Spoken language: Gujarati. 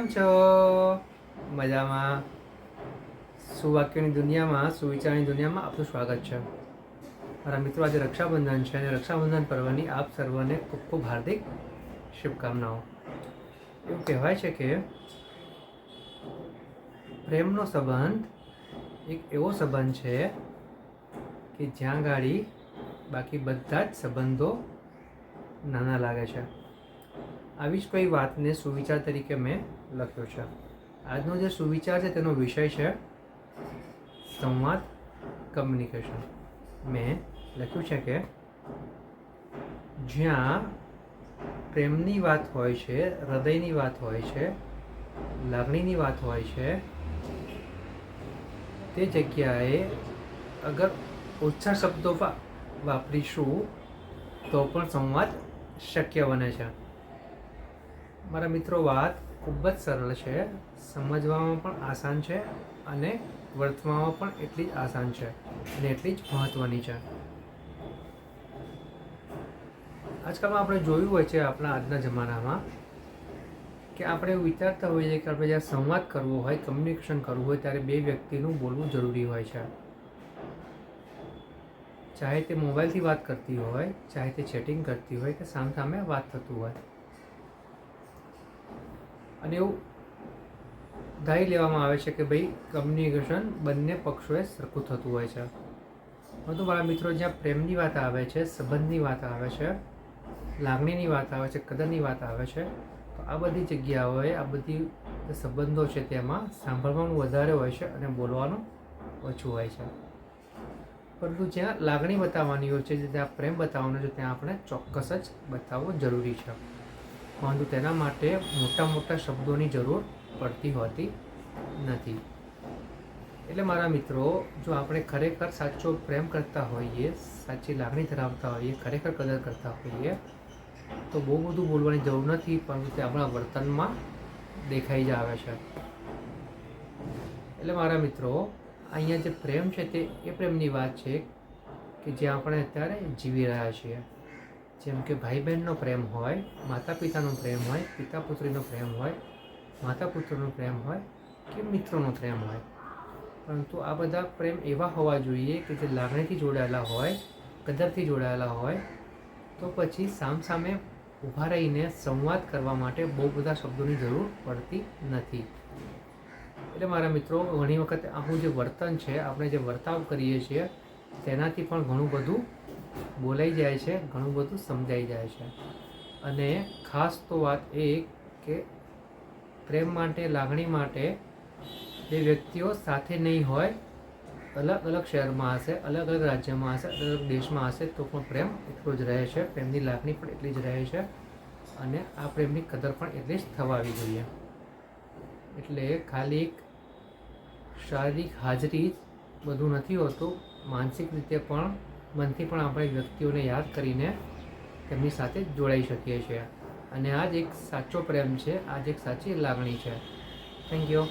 કેમ છો? મજામાં? સુવાક્યોની દુનિયામાં, સુવિચારની દુનિયામાં આપનું સ્વાગત છે. મારા મિત્રો, આજે રક્ષાબંધન છે અને રક્ષાબંધન પર્વની આપ સર્વને ખૂબ ખૂબ હાર્દિક શુભકામનાઓ. એવું કહેવાય છે કે પ્રેમનો સંબંધ એક એવો સંબંધ છે કે જ્યાં ગાડી બાકી બધા જ સંબંધો નાના લાગે છે. આવી જ કોઈ વાતને સુવિચાર તરીકે મેં લખ્યો છે. આજનો જે સુવિચાર છે તેનો વિષય છે સંવાદ, કમ્યુનિકેશન. મેં લખ્યું છે કે જ્યાં પ્રેમની વાત હોય છે, હૃદયની વાત હોય છે, લાગણીની વાત હોય છે, તે જગ્યાએ અગર ઓછા શબ્દો વાપરીશું તો પણ સંવાદ શક્ય બને છે. મારા મિત્રો, વાત ખૂબ જ સરળ છે, સમજવામાં પણ આસાન છે અને વર્તવામાં પણ એટલી જ આસાન છે અને એટલી જ મહત્ત્વની છે. આજકાલમાં આપણે જોયું હોય છે, આપણા આજના જમાનામાં, કે આપણે એવું વિચારતા હોઈએ છીએ કે આપણે જ્યારે સંવાદ કરવો હોય, કમ્યુનિકેશન કરવું હોય, ત્યારે બે વ્યક્તિનું બોલવું જરૂરી હોય છે. ચાહે તે મોબાઈલથી વાત કરતી હોય, ચાહે તે ચેટિંગ કરતી હોય કે સામસામે વાત થતું હોય. અને એવું ધારી લેવામાં આવે છે કે ભાઈ કમ્યુનિકેશન બંને પક્ષોએ સરખું થતું હોય છે. પરંતુ મારા મિત્રો, જ્યાં પ્રેમની વાત આવે છે, સંબંધની વાત આવે છે, લાગણીની વાત આવે છે, કદરની વાત આવે છે, તો આ બધી જગ્યાઓએ આ બધી સંબંધો છે તેમાં સાંભળવાનું વધારે હોય છે અને બોલવાનું ઓછું હોય છે. પરંતુ જ્યાં લાગણી બતાવવાની હોય છે, જ્યાં પ્રેમ બતાવવાનો છે, ત્યાં આપણે ચોક્કસ જ બતાવવો જરૂરી છે. પરંતુ તેના માટે મોટા મોટા શબ્દોની જરૂર પડતી હોતી નથી. એટલે મારા મિત્રો, જો આપણે ખરેખર સાચો પ્રેમ કરતા હોઈએ, સાચી લાગણી ધરાવતા હોઈએ, ખરેખર કદર કરતા હોઈએ, તો બહુ બધું બોલવાની જરૂર નથી, પરંતુ તે આપણા વર્તનમાં દેખાઈ જ આવે છે. એટલે મારા મિત્રો, અહીંયા જે પ્રેમ છે તે એ પ્રેમની વાત છે કે જે આપણે અત્યારે જીવી રહ્યા છીએ. જેમ કે ભાઈ બહેનનો પ્રેમ હોય, માતા પિતાનો પ્રેમ હોય, પિતા પુત્રીનો પ્રેમ હોય, માતા પુત્રનો પ્રેમ હોય કે મિત્રોનો પ્રેમ હોય. પરંતુ આ બધા પ્રેમ એવા હોવા જોઈએ કે જે લાગણીથી જોડાયેલા હોય, કદરથી જોડાયેલા હોય, તો પછી સામસામે ઊભા રહીને સંવાદ કરવા માટે બહુ બધા શબ્દોની જરૂર પડતી નથી. એટલે મારા મિત્રો, ઘણી વખત આપણું જે વર્તન છે, આપણે જે વર્તાવ કરીએ છીએ, તેનાથી પણ ઘણું બધું બોલાઈ જાય છે, ઘણું બધું સમજાઈ જાય છે. અને ખાસ તો વાત એ કે પ્રેમ માટે, લાગણી માટે બે વ્યક્તિઓ સાથે નહીં હોય, અલગ અલગ શહેરમાં હશે, અલગ અલગ રાજ્યમાં હશે, અલગ અલગ દેશમાં હશે, તો પણ પ્રેમ એટલો જ રહે છે, પ્રેમની લાગણી પણ એટલી જ રહે છે અને આ પ્રેમની કદર પણ એટલી જ થવાવી જોઈએ. એટલે ખાલી એક શારીરિક હાજરી જ બધું નથી હોતું, માનસિક રીતે પણ, મનથી પણ આપણે વ્યક્તિઓને યાદ કરીને તેમની સાથે જોડાઈ શકીએ છીએ. અને આ જ એક સાચો પ્રેમ છે, આ જ એક સાચી લાગણી છે. Thank you.